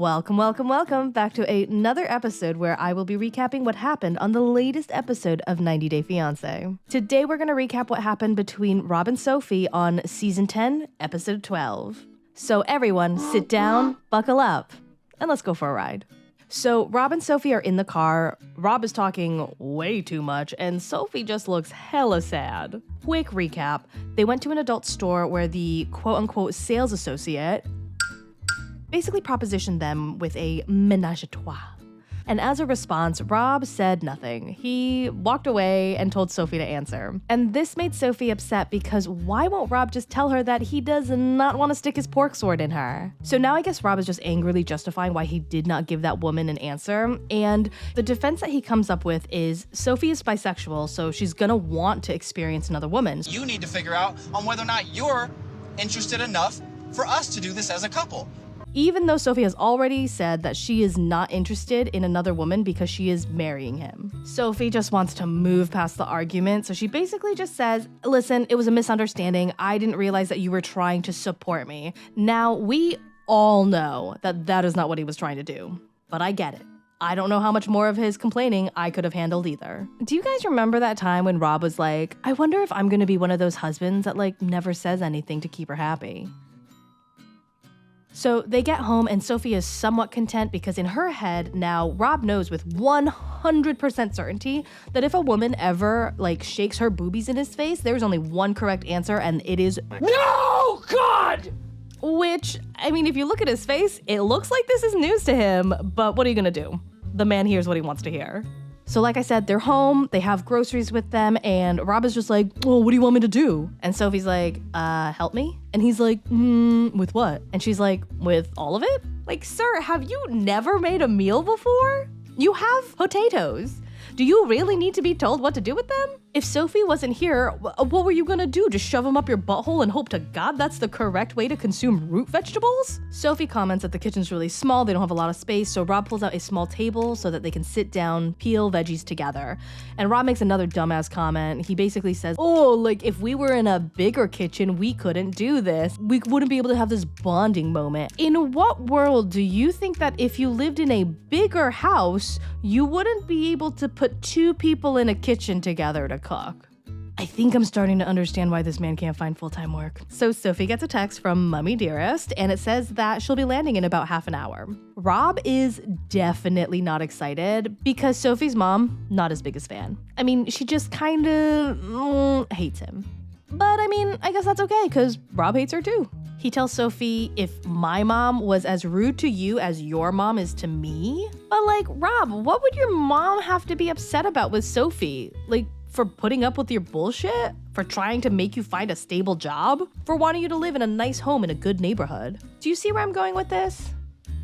Welcome back to another episode where I will be recapping what happened on the latest episode of 90 Day Fiance. Today we're going to recap what happened between Rob and Sophie on Season 10, Episode 12. So everyone, sit down, buckle up, and let's go for a ride. So Rob and Sophie are in the car. Rob is talking way too much, and Sophie just looks hella sad. Quick recap. They went to an adult store where the quote-unquote sales associate basically propositioned them with a ménage à trois. And as a response, Rob said nothing. He walked away and told Sophie to answer. And this made Sophie upset because why won't Rob just tell her that he does not want to stick his pork sword in her? So now I guess Rob is just angrily justifying why he did not give that woman an answer. And the defense that he comes up with is Sophie is bisexual, so she's gonna want to experience another woman. You need to figure out on whether or not you're interested enough for us to do this as a couple. Even though Sophie has already said that she is not interested in another woman because she is marrying him. Sophie just wants to move past the argument, so she basically just says, listen, it was a misunderstanding. I didn't realize that you were trying to support me. Now, we all know that that is not what he was trying to do, but I get it. I don't know how much more of his complaining I could have handled either. Do you guys remember that time when Rob was like, I wonder if I'm gonna be one of those husbands that never says anything to keep her happy? So they get home and Sophie is somewhat content because in her head now, Rob knows with 100% certainty that if a woman ever shakes her boobies in his face, there's only one correct answer and it is no, God! Which, I mean, if you look at his face, it looks like this is news to him, but what are you gonna do? The man hears what he wants to hear. So like I said, they're home, they have groceries with them, and Rob is just like, oh, what do you want me to do? And Sophie's like, help me? And he's like, with what? And she's like, with all of it? Sir, have you never made a meal before? You have potatoes. Do you really need to be told what to do with them? If Sophie wasn't here, what were you gonna do? Just shove them up your butthole and hope to God that's the correct way to consume root vegetables? Sophie comments that the kitchen's really small, they don't have a lot of space, so Rob pulls out a small table so that they can sit down, peel veggies together. And Rob makes another dumbass comment. He basically says, oh, if we were in a bigger kitchen, we couldn't do this. We wouldn't be able to have this bonding moment. In what world do you think that if you lived in a bigger house, you wouldn't be able to put two people in a kitchen together to cook? I think I'm starting to understand why this man can't find full-time work. So Sophie gets a text from Mummy Dearest, and it says that she'll be landing in about half an hour. Rob is definitely not excited because Sophie's mom, not his biggest fan. I mean, she just kind of hates him. But I mean, I guess that's okay because Rob hates her too. He tells Sophie, if my mom was as rude to you as your mom is to me. But Rob, what would your mom have to be upset about with Sophie? For putting up with your bullshit? For trying to make you find a stable job? For wanting you to live in a nice home in a good neighborhood? Do you see where I'm going with this?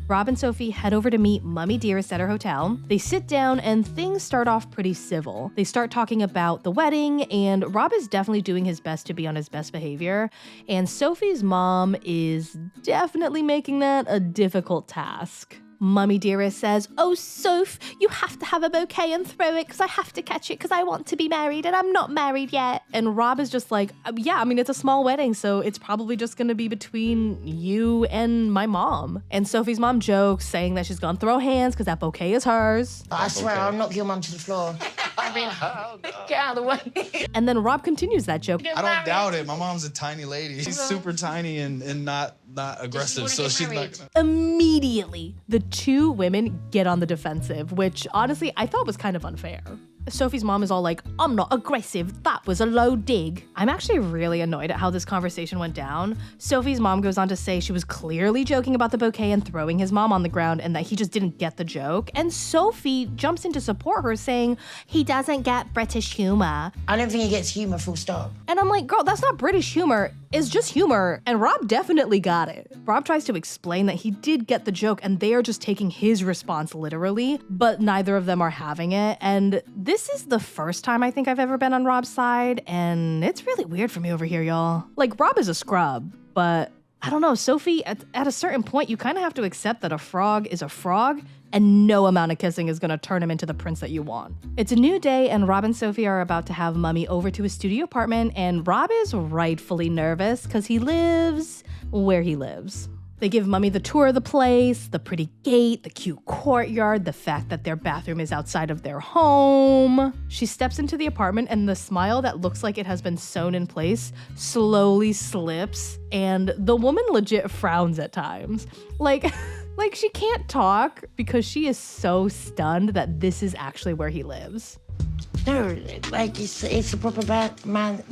Rob and Sophie head over to meet Mummy Dearest at her hotel. They sit down and things start off pretty civil. They start talking about the wedding, and Rob is definitely doing his best to be on his best behavior. And Sophie's mom is definitely making that a difficult task. Mummy Dearest says, oh, Soph, you have to have a bouquet and throw it because I have to catch it because I want to be married and I'm not married yet. And Rob is just like, yeah, I mean, it's a small wedding, so it's probably just going to be between you and my mom. And Sophie's mom jokes, saying that she's going to throw hands because that bouquet is hers. I swear I'll knock your mum to the floor. I mean, get out of the way. And then Rob continues that joke. I don't doubt it. My mom's a tiny lady. She's super tiny and not aggressive, so she's not gonna... Immediately, the two women get on the defensive, which honestly I thought was kind of unfair. Sophie's mom is all like, I'm not aggressive, that was a low dig. I'm actually really annoyed at how this conversation went down. Sophie's mom goes on to say she was clearly joking about the bouquet and throwing his mom on the ground and that he just didn't get the joke. And Sophie jumps in to support her saying, he doesn't get British humor. I don't think he gets humor, full stop. And I'm like, girl, that's not British humor. It's just humor. And Rob definitely got it. Rob tries to explain that he did get the joke and they are just taking his response literally, but neither of them are having it. And this is the first time I think I've ever been on Rob's side, and it's really weird for me over here, y'all. Rob is a scrub, but I don't know, Sophie, at a certain point, you kind of have to accept that a frog is a frog, and no amount of kissing is gonna turn him into the prince that you want. It's a new day, and Rob and Sophie are about to have Mummy over to his studio apartment, and Rob is rightfully nervous because he lives where he lives. They give Mummy the tour of the place, the pretty gate, the cute courtyard, the fact that their bathroom is outside of their home. She steps into the apartment and the smile that looks like it has been sewn in place slowly slips, and the woman legit frowns at times. Like she can't talk because she is so stunned that this is actually where he lives. No, like it's a proper man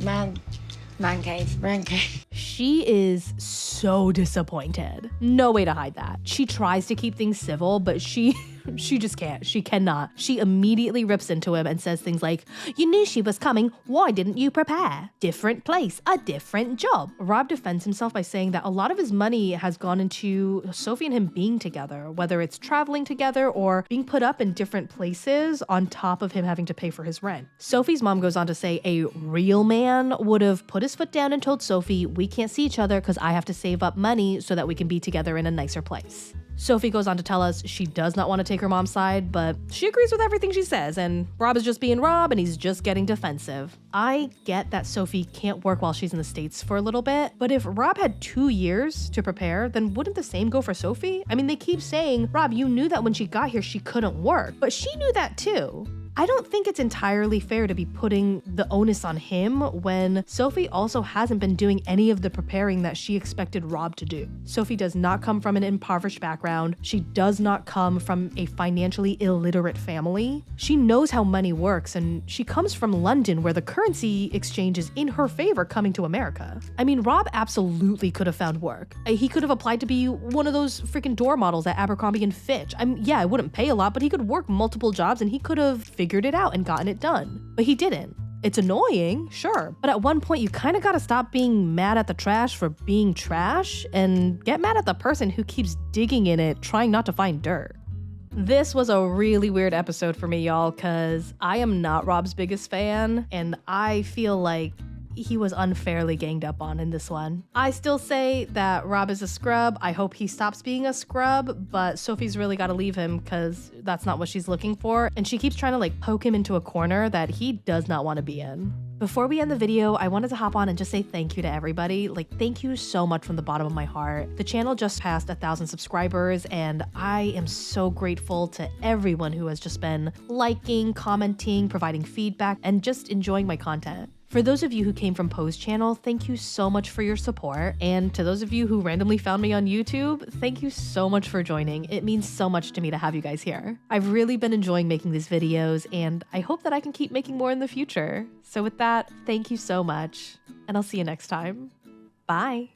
cave. She is so disappointed. No way to hide that. She tries to keep things civil, but she just can't. She cannot. She immediately rips into him and says things like, "You knew she was coming. Why didn't you prepare? Different place, a different job." Rob defends himself by saying that a lot of his money has gone into Sophie and him being together, whether it's traveling together or being put up in different places on top of him having to pay for his rent. Sophie's mom goes on to say a real man would have put his foot down and told Sophie, "We can't see each other because I have to save up money so that we can be together in a nicer place." Sophie goes on to tell us she does not want to take her mom's side, but she agrees with everything she says, and Rob is just being Rob and he's just getting defensive. I get that Sophie can't work while she's in the States for a little bit, but if Rob had 2 years to prepare, then wouldn't the same go for Sophie? I mean, they keep saying, "Rob, you knew that when she got here she couldn't work," but she knew that too. I don't think it's entirely fair to be putting the onus on him when Sophie also hasn't been doing any of the preparing that she expected Rob to do. Sophie does not come from an impoverished background. She does not come from a financially illiterate family. She knows how money works, and she comes from London where the currency exchange is in her favor coming to America. I mean, Rob absolutely could have found work. He could have applied to be one of those freaking door models at Abercrombie and Fitch. Yeah, it wouldn't pay a lot, but he could work multiple jobs and he could have figured it out and gotten it done. But he didn't. It's annoying, sure, but at one point you kind of gotta stop being mad at the trash for being trash and get mad at the person who keeps digging in it trying not to find dirt. This was a really weird episode for me, y'all, because I am not Rob's biggest fan, and I feel like he was unfairly ganged up on in this one. I still say that Rob is a scrub. I hope he stops being a scrub, but Sophie's really got to leave him because that's not what she's looking for. And she keeps trying to like poke him into a corner that he does not want to be in. Before we end the video, I wanted to hop on and just say thank you to everybody. Like, thank you so much from the bottom of my heart. The channel just passed 1,000 subscribers, and I am so grateful to everyone who has just been liking, commenting, providing feedback, and just enjoying my content. For those of you who came from Poe's channel, thank you so much for your support. And to those of you who randomly found me on YouTube, thank you so much for joining. It means so much to me to have you guys here. I've really been enjoying making these videos, and I hope that I can keep making more in the future. So with that, thank you so much, and I'll see you next time. Bye.